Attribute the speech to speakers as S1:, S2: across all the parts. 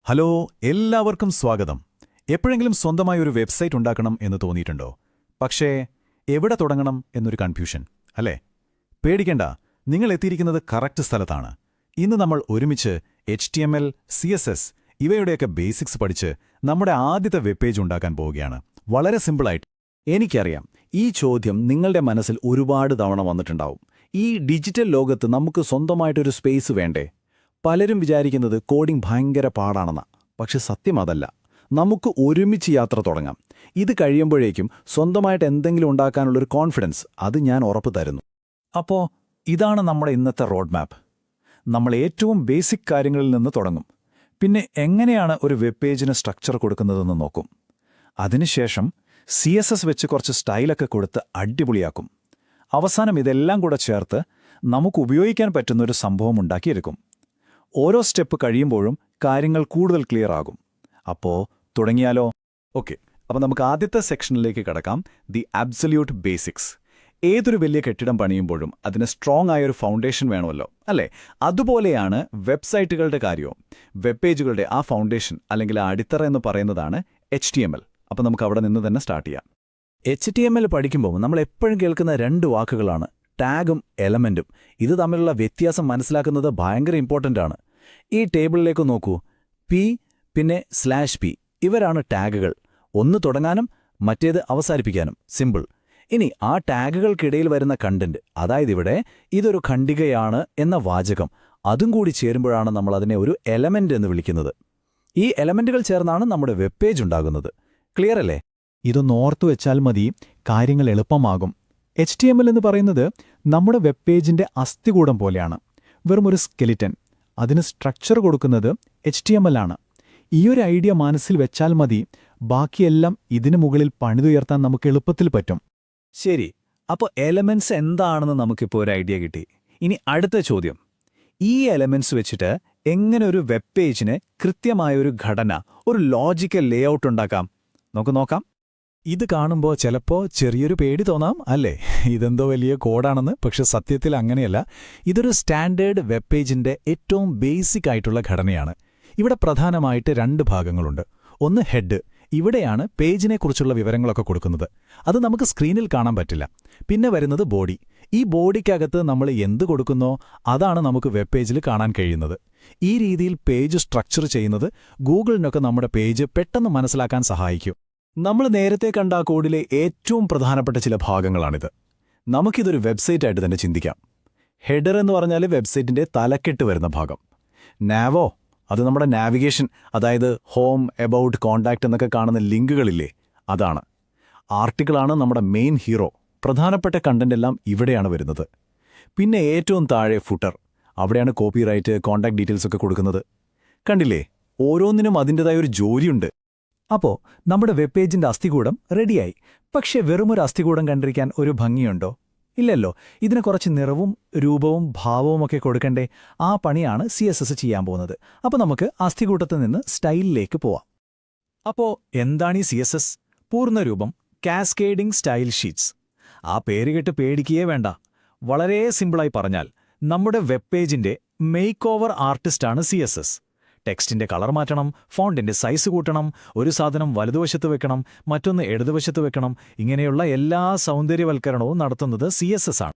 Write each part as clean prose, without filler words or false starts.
S1: Hello, എല്ലാവർക്കും സ്വാഗതം. എപ്പോഴെങ്കിലും സ്വന്തമായി ഒരു വെബ്സൈറ്റ് ഉണ്ടാക്കണം എന്ന് തോന്നിയിട്ടുണ്ടോ? പക്ഷേ എവിടെ തുടങ്ങണം എന്നൊരു കൺഫ്യൂഷൻ അല്ലേ? പേടിക്കേണ്ട, നിങ്ങൾ എത്തിയിരിക്കുന്നത് കറക്റ്റ് സ്ഥലത്താണ്. ഇന്ന് നമ്മൾ ഒരുമിച്ച് HTML, CSS ഇവയുടെയൊക്കെ ബേസിക്സ് പഠിച്ച് നമ്മുടെ ആദ്യത്തെ വെബ് പേജ് ഉണ്ടാക്കാൻ പോവുകയാണ്. വളരെ സിമ്പിളായിട്ട്.
S2: എനിക്കറിയാം, ഈ ചോദ്യം നിങ്ങളുടെ മനസ്സിൽ ഒരുപാട് തവണ വന്നിട്ടുണ്ടാവും. ഈ ഡിജിറ്റൽ ലോകത്ത് നമുക്ക് സ്വന്തമായിട്ടൊരു സ്പേസ് വേണ്ടേ? പലരും വിചാരിക്കുന്നത് കോഡിംഗ് ഭയങ്കര പാടാണെന്നാ. പക്ഷെ സത്യം അതല്ല. നമുക്ക് ഒരുമിച്ച് യാത്ര തുടങ്ങാം. ഇത് കഴിയുമ്പോഴേക്കും സ്വന്തമായിട്ട് എന്തെങ്കിലും ഉണ്ടാക്കാനുള്ളൊരു കോൺഫിഡൻസ് അത് ഞാൻ ഉറപ്പ് തരുന്നു.
S1: അപ്പോൾ ഇതാണ് നമ്മുടെ ഇന്നത്തെ റോഡ് മാപ്പ്. നമ്മൾ ഏറ്റവും ബേസിക് കാര്യങ്ങളിൽ നിന്ന് തുടങ്ങും. പിന്നെ എങ്ങനെയാണ് ഒരു വെബ് പേജിന് സ്ട്രക്ചർ കൊടുക്കുന്നതെന്ന് നോക്കും. അതിനുശേഷം CSS വെച്ച് കുറച്ച് സ്റ്റൈലൊക്കെ കൊടുത്ത് അടിപൊളിയാക്കും. അവസാനം ഇതെല്ലാം കൂടെ ചേർത്ത് നമുക്ക് ഉപയോഗിക്കാൻ പറ്റുന്നൊരു സംഭവം ഉണ്ടാക്കിയെടുക്കും. ഓരോ സ്റ്റെപ്പ് കഴിയുമ്പോഴും കാര്യങ്ങൾ കൂടുതൽ ക്ലിയർ ആകും. അപ്പോൾ തുടങ്ങിയാലോ? ഓക്കെ, അപ്പോൾ നമുക്ക് ആദ്യത്തെ സെക്ഷനിലേക്ക് കടക്കാം. The absolute basics. ഏതൊരു വലിയ കെട്ടിടം പണിയുമ്പോഴും അതിന് സ്ട്രോങ് ആയൊരു ഫൗണ്ടേഷൻ വേണമല്ലോ, അല്ലേ? അതുപോലെയാണ് വെബ്സൈറ്റുകളുടെ കാര്യവും. വെബ് പേജുകളുടെ ആ ഫൗണ്ടേഷൻ അല്ലെങ്കിൽ ആ അടിത്തറ എന്ന് പറയുന്നതാണ് HTML. അപ്പോൾ നമുക്ക് അവിടെ നിന്ന് തന്നെ സ്റ്റാർട്ട് ചെയ്യാം.
S2: HTML പഠിക്കുമ്പോൾ നമ്മൾ എപ്പോഴും കേൾക്കുന്ന രണ്ട് വാക്കുകളാണ് ടാഗും എലമെന്റും. ഇത് തമ്മിലുള്ള വ്യത്യാസം മനസ്സിലാക്കുന്നത് ഭയങ്കര ഇമ്പോർട്ടൻ്റ് ആണ്. ഈ ടേബിളിലേക്ക് നോക്കൂ. P പിന്നെ /P ഇവരാണ് ടാഗുകൾ. ഒന്ന് തുടങ്ങാനും മറ്റേത് അവസാനിപ്പിക്കാനും. സിമ്പിൾ. ഇനി ആ ടാഗുകൾക്കിടയിൽ വരുന്ന കണ്ടന്റ്, അതായത് ഇവിടെ ഇതൊരു ഖണ്ഡികയാണ് എന്ന വാചകം, അതും കൂടി ചേരുമ്പോഴാണ് നമ്മൾ അതിനെ ഒരു എലമെന്റ് എന്ന് വിളിക്കുന്നത്. ഈ എലമെന്റുകൾ ചേർന്നാണ് നമ്മുടെ വെബ് പേജ് ഉണ്ടാകുന്നത്. ക്ലിയർ അല്ലേ?
S1: ഇതൊന്ന് ഓർത്തു വെച്ചാൽ മതി, കാര്യങ്ങൾ എളുപ്പമാകും. HTML എന്ന് പറയുന്നത് നമ്മുടെ വെബ് പേജിന്റെ അസ്ഥികൂടം പോലെയാണ്. വെറും ഒരു സ്കെലിറ്റൻ. അതിന് സ്ട്രക്ചർ കൊടുക്കുന്നത് HTML ആണ്. ഈയൊരു ഐഡിയ മനസ്സിൽ വെച്ചാൽ മതി, ബാക്കിയെല്ലാം ഇതിനു മുകളിൽ പണിതുയർത്താൻ നമുക്ക് എളുപ്പത്തിൽ പറ്റും.
S2: ശരി, അപ്പോൾ എലമെന്റ്സ് എന്താണെന്ന് നമുക്കിപ്പോൾ ഒരു ഐഡിയ കിട്ടി. ഇനി അടുത്ത ചോദ്യം, ഈ എലമെന്റ്സ് വെച്ചിട്ട് എങ്ങനെ ഒരു വെബ് പേജിന് കൃത്യമായൊരു ഘടന, ഒരു ലോജിക്കൽ ലേഔട്ട് ഉണ്ടാക്കാം? നമുക്ക് നോക്കാം.
S1: ഇത് കാണുമ്പോൾ ചിലപ്പോൾ ചെറിയൊരു പേടി തോന്നാം, അല്ലേ? ഇതെന്തോ വലിയ കോഡാണെന്ന്. പക്ഷെ സത്യത്തിൽ അങ്ങനെയല്ല. ഇതൊരു സ്റ്റാൻഡേർഡ് വെബ് പേജിന്റെ ഏറ്റവും ബേസിക് ആയിട്ടുള്ള ഘടനയാണ്. ഇവിടെ പ്രധാനമായിട്ട് രണ്ട് ഭാഗങ്ങളുണ്ട്. ഒന്ന് ഹെഡ്. ഇവിടെയാണ് പേജിനെക്കുറിച്ചുള്ള വിവരങ്ങളൊക്കെ കൊടുക്കുന്നത്. അത് നമുക്ക് സ്ക്രീനിൽ കാണാൻ പറ്റില്ല. പിന്നെ വരുന്നത് ബോഡി. ഈ ബോഡിക്കകത്ത് നമ്മൾ എന്ത് കൊടുക്കുന്നോ അതാണ് നമുക്ക് വെബ് പേജിൽ കാണാൻ കഴിയുന്നത്. ഈ രീതിയിൽ പേജ് സ്ട്രക്ചർ ചെയ്യുന്നത് ഗൂഗിളിനൊക്കെ നമ്മുടെ പേജ് പെട്ടെന്ന് മനസ്സിലാക്കാൻ സഹായിക്കും. നമ്മൾ നേരത്തെ കണ്ട ആ കോഡിലെ ഏറ്റവും പ്രധാനപ്പെട്ട ചില ഭാഗങ്ങളാണിത്. നമുക്കിതൊരു വെബ്സൈറ്റായിട്ട് തന്നെ ചിന്തിക്കാം. ഹെഡർ എന്ന് പറഞ്ഞാൽ വെബ്സൈറ്റിന്റെ തലക്കെട്ട് വരുന്ന ഭാഗം. നാവോ, അത് നമ്മുടെ നാവിഗേഷൻ, അതായത് ഹോം, എബൌട്ട്, കോണ്ടാക്ട് എന്നൊക്കെ കാണുന്ന ലിങ്കുകളില്ലേ, അതാണ്. ആർട്ടിക്കിളാണ് നമ്മുടെ മെയിൻ ഹീറോ. പ്രധാനപ്പെട്ട കണ്ടന്റ് എല്ലാം ഇവിടെയാണ് വരുന്നത്. പിന്നെ ഏറ്റവും താഴെ ഫുട്ടർ. അവിടെയാണ് കോപ്പിറൈറ്റ്, കോണ്ടാക്ട് ഡീറ്റെയിൽസ് ഒക്കെ കൊടുക്കുന്നത്. കണ്ടില്ലേ, ഓരോന്നിനും അതിൻ്റെതായ ഒരു ജോലിയുണ്ട്. അപ്പോൾ നമ്മുടെ വെബ് പേജിന്റെ അസ്ഥികൂടം റെഡിയായി. പക്ഷേ വെറുമൊരു അസ്ഥികൂടം കണ്ടിരിക്കാൻ ഒരു ഭംഗിയുണ്ടോ? ഇല്ലല്ലോ. ഇതിന് കുറച്ച് നിറവും രൂപവും ഭാവവും ഒക്കെ കൊടുക്കണ്ടേ? ആ പണിയാണ് CSS ചെയ്യാൻ പോകുന്നത്. അപ്പോൾ നമുക്ക് അസ്ഥികൂട്ടത്തിൽ നിന്ന് സ്റ്റൈലിലേക്ക് പോവാം. അപ്പോൾ എന്താണ് ഈ CSS? പൂർണ്ണരൂപം കാസ്കേഡിംഗ് സ്റ്റൈൽ ഷീറ്റ്സ്. ആ പേര് കേട്ട് പേടിക്കുകയേ വേണ്ട. വളരെ സിമ്പിളായി പറഞ്ഞാൽ നമ്മുടെ വെബ് പേജിന്റെ മേക്ക് ഓവർ ആർട്ടിസ്റ്റാണ് CSS. ടെക്സ്റ്റിന്റെ കളർ മാറ്റണം, ഫോണ്ടിന്റെ സൈസ് കൂട്ടണം, ഒരു സാധനം വലതുവശത്ത് വെക്കണം, മറ്റൊന്ന് ഇടതുവശത്ത് വെക്കണം. ഇങ്ങനെയുള്ള എല്ലാ സൗന്ദര്യവൽക്കരണവും നടത്തുന്നത് CSS ആണ്.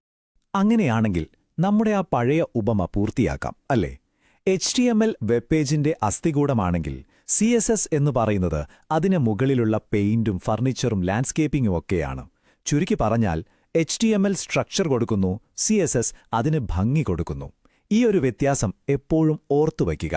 S1: അങ്ങനെയാണെങ്കിൽ നമ്മുടെ ആ പഴയ ഉപമ പൂർത്തിയാക്കാം, അല്ലേ? HTML വെബ് പേജിന്റെ അസ്ഥികൂടമാണെങ്കിൽ CSS എന്ന് പറയുന്നത് അതിന് മുകളിലുള്ള പെയിന്റും ഫർണിച്ചറും ലാൻഡ്സ്കേപ്പിംഗും ഒക്കെയാണ്. ചുരുക്കി പറഞ്ഞാൽ HTML സ്ട്രക്ചർ കൊടുക്കുന്നു, CSS അതിന് ഭംഗി കൊടുക്കുന്നു. ഈ ഒരു വ്യത്യാസം എപ്പോഴും ഓർത്തുവയ്ക്കുക.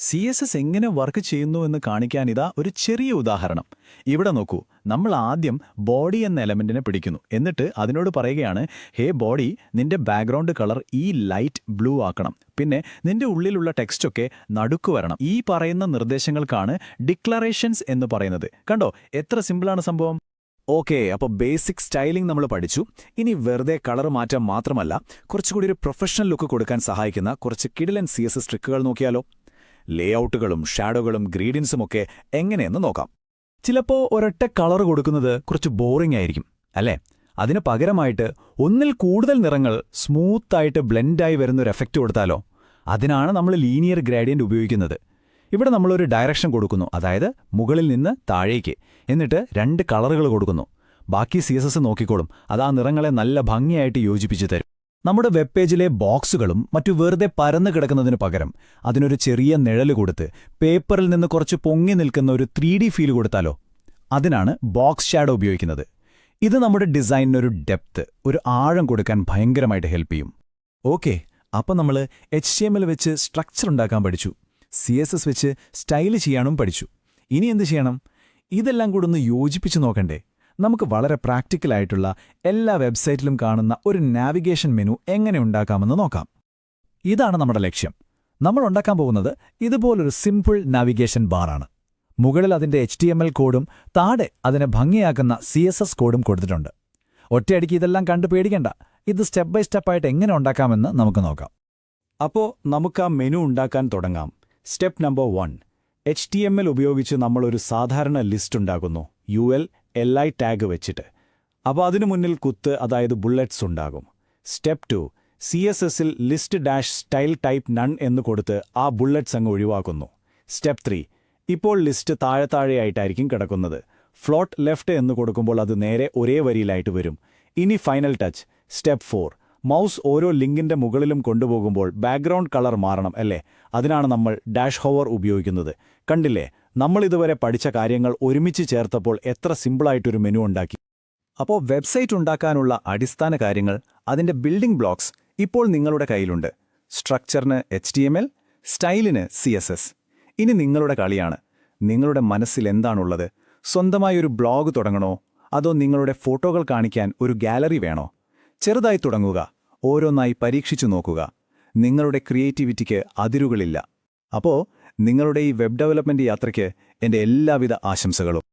S1: CSS എങ്ങനെ വർക്ക് ചെയ്യുന്നുവെന്ന് കാണിക്കാനിതാ ഒരു ചെറിയ ഉദാഹരണം. ഇവിടെ നോക്കൂ. നമ്മൾ ആദ്യം ബോഡി എന്ന എലമെന്റിനെ പിടിക്കുന്നു. എന്നിട്ട് അതിനോട് പറയുകയാണ്, ഹേ ബോഡി, നിന്റെ ബാക്ക്ഗ്രൗണ്ട് കളർ ഈ ലൈറ്റ് ബ്ലൂ ആക്കണം. പിന്നെ നിന്റെ ഉള്ളിലുള്ള ടെക്സ്റ്റൊക്കെ നടുക്കു വരണം. ഈ പറയുന്ന നിർദ്ദേശങ്ങൾക്കാണ് ഡിക്ലറേഷൻസ് എന്ന് പറയുന്നത്. കണ്ടോ, എത്ര സിമ്പിളാണ് സംഭവം. ഓക്കെ, അപ്പോൾ ബേസിക് സ്റ്റൈലിംഗ് നമ്മൾ പഠിച്ചു. ഇനി വെറുതെ കളർ മാറ്റം മാത്രമല്ല, കുറച്ചുകൂടി ഒരു പ്രൊഫഷണൽ ലുക്ക് കൊടുക്കാൻ സഹായിക്കുന്ന കുറച്ച് കിടിലൻ CSS ട്രിക്കുകൾ നോക്കിയാലോ? ലേഔട്ടുകളും ഷാഡോകളും ഗ്രീഡിയൻസും ഒക്കെ എങ്ങനെയെന്ന് നോക്കാം. ചിലപ്പോൾ ഒരൊറ്റ കളർ കൊടുക്കുന്നത് കുറച്ച് ബോറിംഗ് ആയിരിക്കും, അല്ലേ? അതിന് പകരമായിട്ട് ഒന്നിൽ കൂടുതൽ നിറങ്ങൾ സ്മൂത്തായിട്ട് ബ്ലെൻഡായി വരുന്നൊരു എഫക്റ്റ് കൊടുത്താലോ? അതിനാണ് നമ്മൾ ലീനിയർ ഗ്രേഡിയന്റ് ഉപയോഗിക്കുന്നത്.
S2: ഇവിടെ നമ്മളൊരു ഡയറക്ഷൻ കൊടുക്കുന്നു, അതായത് മുകളിൽ നിന്ന് താഴേക്ക്, എന്നിട്ട് 2 കളറുകൾ കൊടുക്കുന്നു. ബാക്കി CSS നോക്കിക്കോളും, അത് ആ നിറങ്ങളെ നല്ല ഭംഗിയായിട്ട് യോജിപ്പിച്ചു തരും. നമ്മുടെ വെബ് പേജിലെ ബോക്സുകളും മറ്റു വെറുതെ പരന്നു കിടക്കുന്നതിനു പകരം അതിനൊരു ചെറിയ നിഴല് കൊടുത്ത് പേപ്പറിൽ നിന്ന് കുറച്ച് പൊങ്ങി നിൽക്കുന്ന ഒരു 3D ഫീൽ കൊടുത്താലോ? അതിനാണ് ബോക്സ് ഷാഡോ ഉപയോഗിക്കുന്നത്. ഇത് നമ്മുടെ ഡിസൈനിനൊരു ഡെപ്ത്, ഒരു ആഴം കൊടുക്കാൻ ഭയങ്കരമായിട്ട് ഹെൽപ്പ് ചെയ്യും. ഓക്കെ, അപ്പം നമ്മൾ HTML വെച്ച് സ്ട്രക്ചർ ഉണ്ടാക്കാൻ പഠിച്ചു, CSS വെച്ച് സ്റ്റൈല് ചെയ്യാനും പഠിച്ചു. ഇനി എന്ത് ചെയ്യണം? ഇതെല്ലാം കൂടെ ഒന്ന് യോജിപ്പിച്ച് നോക്കണ്ടേ? നമുക്ക് വളരെ പ്രാക്ടിക്കലായിട്ടുള്ള എല്ലാ വെബ്സൈറ്റിലും കാണുന്ന ഒരു നാവിഗേഷൻ മെനു എങ്ങനെ ഉണ്ടാക്കാമെന്ന് നോക്കാം. ഇതാണ് നമ്മുടെ ലക്ഷ്യം. നമ്മൾ ഉണ്ടാക്കാൻ പോകുന്നത് ഇതുപോലൊരു സിമ്പിൾ നാവിഗേഷൻ ബാറാണ്. മുകളിൽ അതിന്റെ HTML കോഡും താഴെ അതിനെ ഭംഗിയാക്കുന്ന CSS കോഡും കൊടുത്തിട്ടുണ്ട്. ഒറ്റയടിക്ക് ഇതെല്ലാം കണ്ടു പേടിക്കണ്ട, ഇത് സ്റ്റെപ്പ് ബൈ സ്റ്റെപ്പായിട്ട് എങ്ങനെ ഉണ്ടാക്കാമെന്ന് നമുക്ക് നോക്കാം. അപ്പോൾ നമുക്ക് ആ മെനു ഉണ്ടാക്കാൻ തുടങ്ങാം. സ്റ്റെപ്പ് നമ്പർ 1, HTML ഉപയോഗിച്ച് നമ്മളൊരു സാധാരണ ലിസ്റ്റ് ഉണ്ടാക്കുന്നു, UL/LI ടാഗ് വെച്ചിട്ട്. അപ്പോൾ അതിനു മുന്നിൽ കുത്ത്, അതായത് ബുള്ളറ്റ്സ് ഉണ്ടാകും. സ്റ്റെപ്പ് 2, CSSൽ ലിസ്റ്റ്-സ്റ്റൈൽ ടൈപ്പ് നൺ എന്ന് കൊടുത്ത് ആ ബുള്ളറ്റ്സ് അങ്ങ് ഒഴിവാക്കുന്നു. സ്റ്റെപ്പ് 3, ഇപ്പോൾ ലിസ്റ്റ് താഴെയായിട്ടായിരിക്കും കിടക്കുന്നത്. ഫ്ലോട്ട് ലെഫ്റ്റ് എന്ന് കൊടുക്കുമ്പോൾ അത് നേരെ ഒരേ വരിയിലായിട്ട് വരും. ഇനി ഫൈനൽ ടച്ച്, സ്റ്റെപ്പ് 4, മൗസ് ഓരോ ലിങ്കിന്റെ മുകളിലും കൊണ്ടുപോകുമ്പോൾ ബാക്ക്ഗ്രൗണ്ട് കളർ മാറണം അല്ലേ? അതിനാണ് നമ്മൾ ഡാഷ് ഹോവർ ഉപയോഗിക്കുന്നത്. കണ്ടില്ലേ, നമ്മളിതുവരെ പഠിച്ച കാര്യങ്ങൾ ഒരുമിച്ച് ചേർത്തപ്പോൾ എത്ര സിമ്പിളായിട്ടൊരു മെനു ഉണ്ടാക്കി. അപ്പോൾ വെബ്സൈറ്റ് ഉണ്ടാക്കാനുള്ള അടിസ്ഥാന കാര്യങ്ങൾ, അതിന്റെ ബിൽഡിംഗ് ബ്ലോക്സ് ഇപ്പോൾ നിങ്ങളുടെ കയ്യിലുണ്ട്. സ്ട്രക്ചറിന് HTML, സ്റ്റൈലിന് CSS. ഇനി നിങ്ങളുടെ കളിയാണ്. നിങ്ങളുടെ മനസ്സിൽ എന്താണുള്ളത്? സ്വന്തമായൊരു ബ്ലോഗ് തുടങ്ങണോ? അതോ നിങ്ങളുടെ ഫോട്ടോകൾ കാണിക്കാൻ ഒരു ഗാലറി വേണോ? ചെറുതായി തുടങ്ങുക, ഓരോന്നായി പരീക്ഷിച്ചു നോക്കുക. നിങ്ങളുടെ ക്രിയേറ്റിവിറ്റിക്ക് അതിരുകളില്ല. അപ്പോൾ നിങ്ങളുടെ ഈ വെബ് ഡെവലപ്മെന്റ് യാത്രയ്ക്ക് എൻ്റെ എല്ലാവിധ ആശംസകളും.